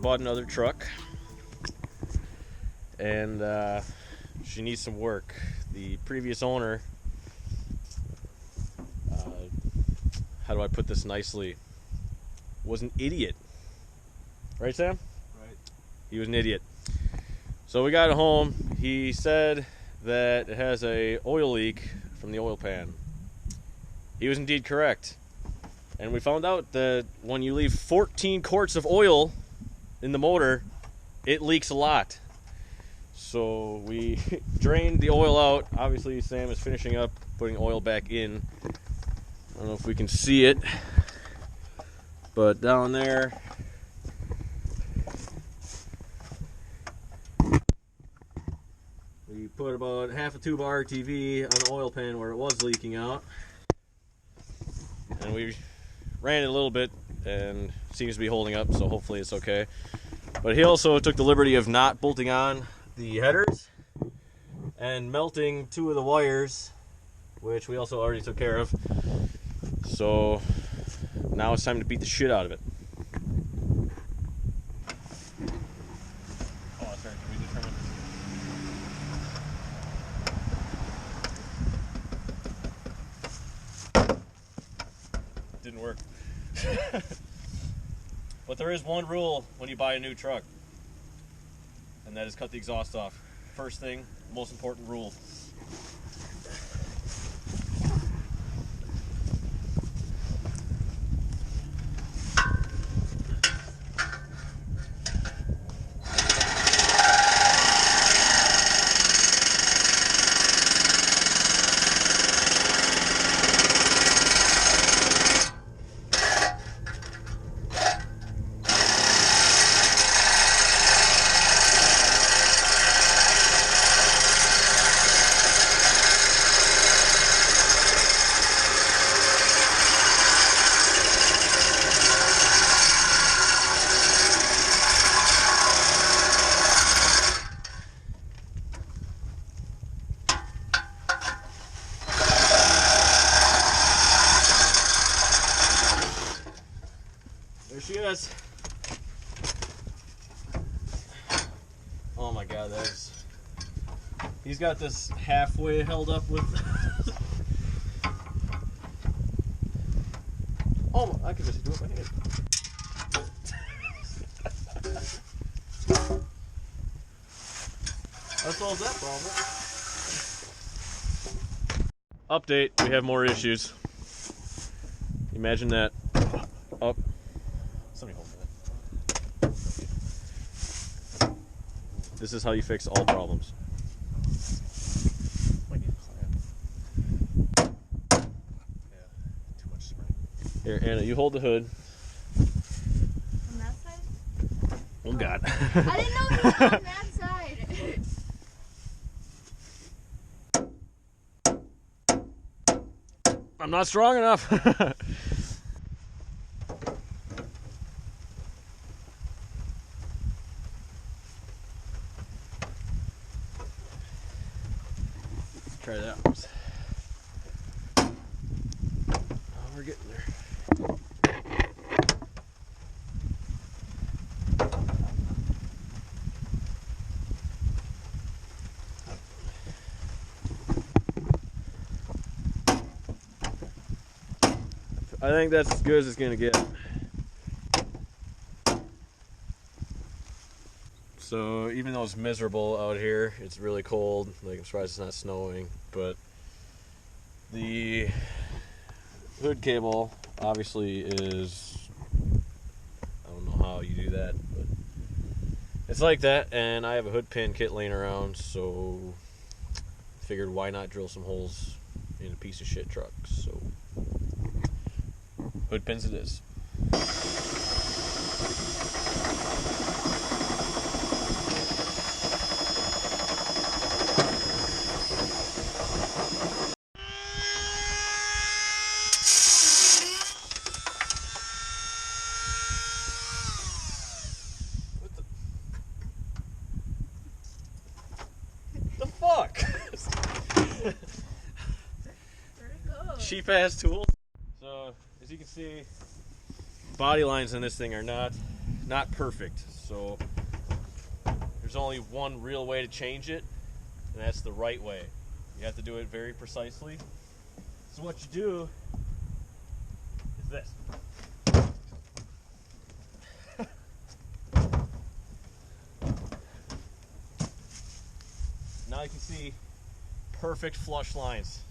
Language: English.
bought another truck, and she needs some work. The previous owner, how do I put this nicely, was an idiot. Right, Sam? Right. He was an idiot. So we got it home. He said that it has a oil leak from the oil pan. He was indeed correct. And we found out that when you leave 14 quarts of oil in the motor, it leaks a lot. So we drained the oil out. Obviously, Sam is finishing up putting oil back in. I don't know if we can see it, but down there, we put about half a tube of RTV on the oil pan where it was leaking out. And we ran it a little bit and seems to be holding up, so hopefully it's okay. But he also took the liberty of not bolting on the headers and melting 2 of the wires, which we also already took care of. So now it's time to beat the shit out of it. Oh, sorry, can we determine? Didn't work. But there is one rule when you buy a new truck, and that is cut the exhaust off. First thing, most important rule. There she is. Oh my god, that is... He's got this halfway held up with... Oh, I could just do it by hand. That solves that problem. Update, we have more issues. Imagine that. Up. Somebody hold that. This is how you fix all problems. Might need a clamp. Yeah, too much spring. Here, Anna, you hold the hood. On that side? Oh, God. I didn't know it was on that side. I'm not strong enough. Try that. Oh, we're getting there. I think that's as good as it's gonna get. So even though it's miserable out here, it's really cold. Like, I'm surprised it's not snowing, but the hood cable obviously is, I don't know how you do that, but it's like that. And I have a hood pin kit laying around, so figured why not drill some holes in a piece of shit truck. So hood pins it is. Fuck! Where'd it go? Cheap ass tools. So, as you can see, body lines on this thing are not not perfect. So there's only one real way to change it, and that's the right way. You have to do it very precisely. So what you do is this. Now you can see perfect flush lines.